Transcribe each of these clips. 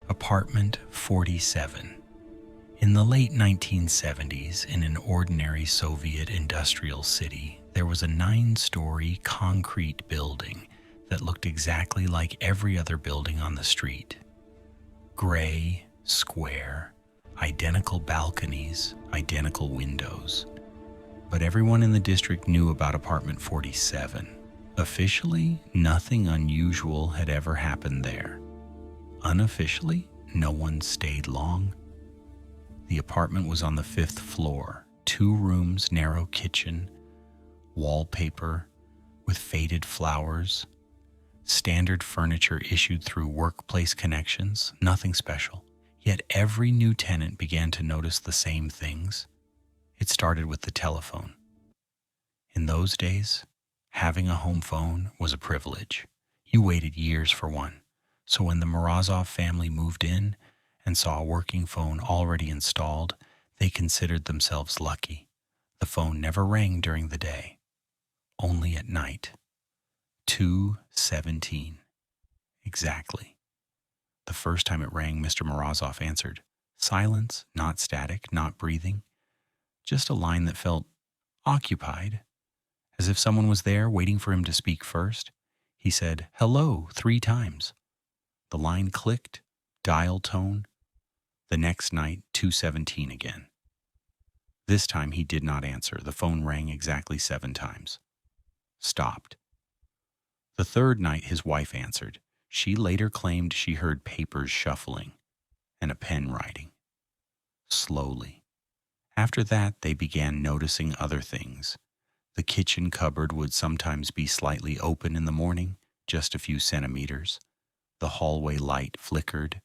Apartment 47. In the late 1970s, in an ordinary Soviet industrial city, there was a 9-story concrete building that looked exactly like every other building on the street. Gray, square, identical balconies, identical windows. But everyone in the district knew about Apartment 47. Officially, nothing unusual had ever happened there. Unofficially, no one stayed long. The apartment was on the 5th floor, 2 rooms, narrow kitchen, wallpaper with faded flowers, standard furniture issued through workplace connections, nothing special. Yet every new tenant began to notice the same things. It started with the telephone. In those days, having a home phone was a privilege. You waited years for one. So when the Morozov family moved in and saw a working phone already installed, they considered themselves lucky. The phone never rang during the day, only at night. 2:17. Exactly. The first time it rang, Mr. Morozov answered. Silence, not static, not breathing. Just a line that felt occupied, as if someone was there waiting for him to speak first. He said, "Hello," 3 times. The line clicked, dial tone. The next night, 2:17 again. This time he did not answer. The phone rang exactly 7 times. Stopped. The third night his wife answered. She later claimed she heard papers shuffling and a pen writing. Slowly. After that, they began noticing other things. The kitchen cupboard would sometimes be slightly open in the morning, just a few centimeters. The hallway light flickered,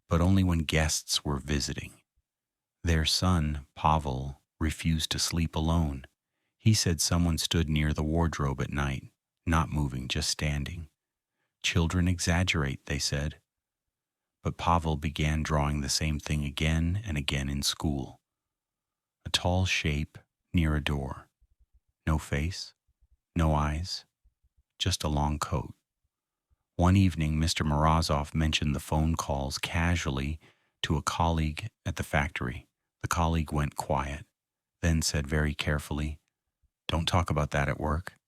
but only when guests were visiting. Their son, Pavel, refused to sleep alone. He said someone stood near the wardrobe at night, not moving, just standing. Children exaggerate, they said. But Pavel began drawing the same thing again and again in school. A tall shape near a door. No face, no eyes, just a long coat. One evening, Mr. Morozov mentioned the phone calls casually to a colleague at the factory. The colleague went quiet, then said very carefully, "Don't talk about that at work."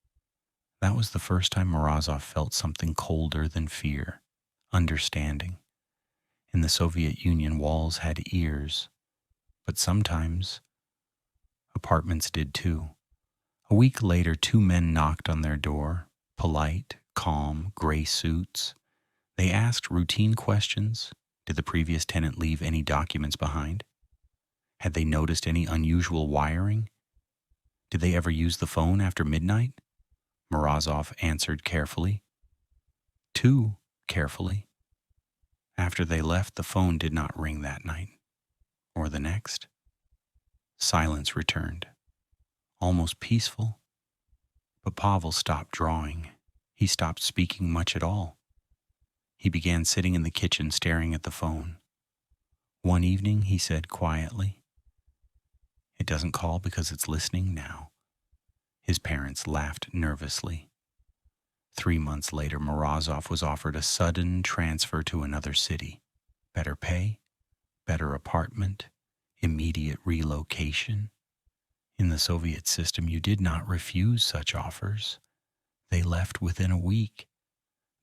That was the first time Morozov felt something colder than fear, understanding. In the Soviet Union, walls had ears, but sometimes apartments did too. A week later, 2 men knocked on their door, polite, calm, gray suits. They asked routine questions. Did the previous tenant leave any documents behind? Had they noticed any unusual wiring? Did they ever use the phone after midnight? Morozov answered carefully. Too carefully. After they left, the phone did not ring that night. Or the next. Silence returned. Almost peaceful. But Pavel stopped drawing. He stopped speaking much at all. He began sitting in the kitchen staring at the phone. One evening he said quietly, "It doesn't call because it's listening now." His parents laughed nervously. 3 months later, Morozov was offered a sudden transfer to another city. Better pay, better apartment, immediate relocation. In the Soviet system, you did not refuse such offers. They left within a week.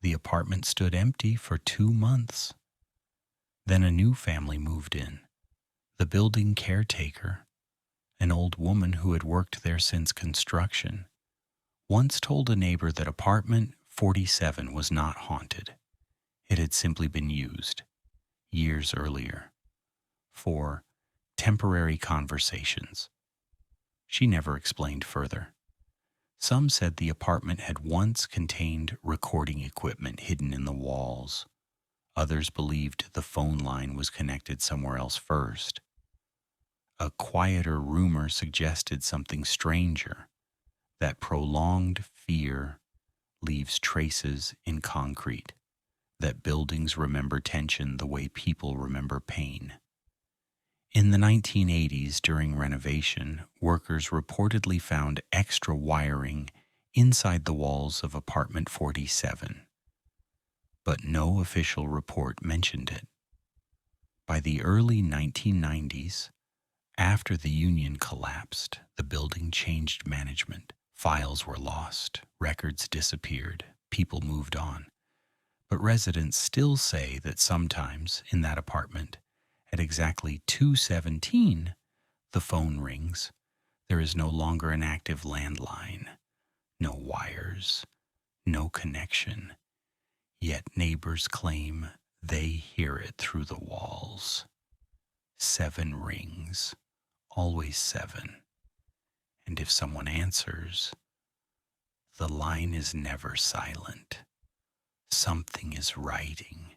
The apartment stood empty for 2 months. Then a new family moved in. The building caretaker, an old woman who had worked there since construction, once told a neighbor that Apartment 47 was not haunted. It had simply been used, years earlier, for temporary conversations. She never explained further. Some said the apartment had once contained recording equipment hidden in the walls. Others believed the phone line was connected somewhere else first. A quieter rumor suggested something stranger, that prolonged fear leaves traces in concrete, that buildings remember tension the way people remember pain. In the 1980s, during renovation, workers reportedly found extra wiring inside the walls of Apartment 47, but no official report mentioned it. By the early 1990s, after the union collapsed, the building changed management. Files were lost, records disappeared, people moved on. But residents still say that sometimes in that apartment, at exactly 2:17, the phone rings. There is no longer an active landline, no wires, no connection. Yet neighbors claim they hear it through the walls. 7 rings, always 7. And if someone answers, the line is never silent. Something is writing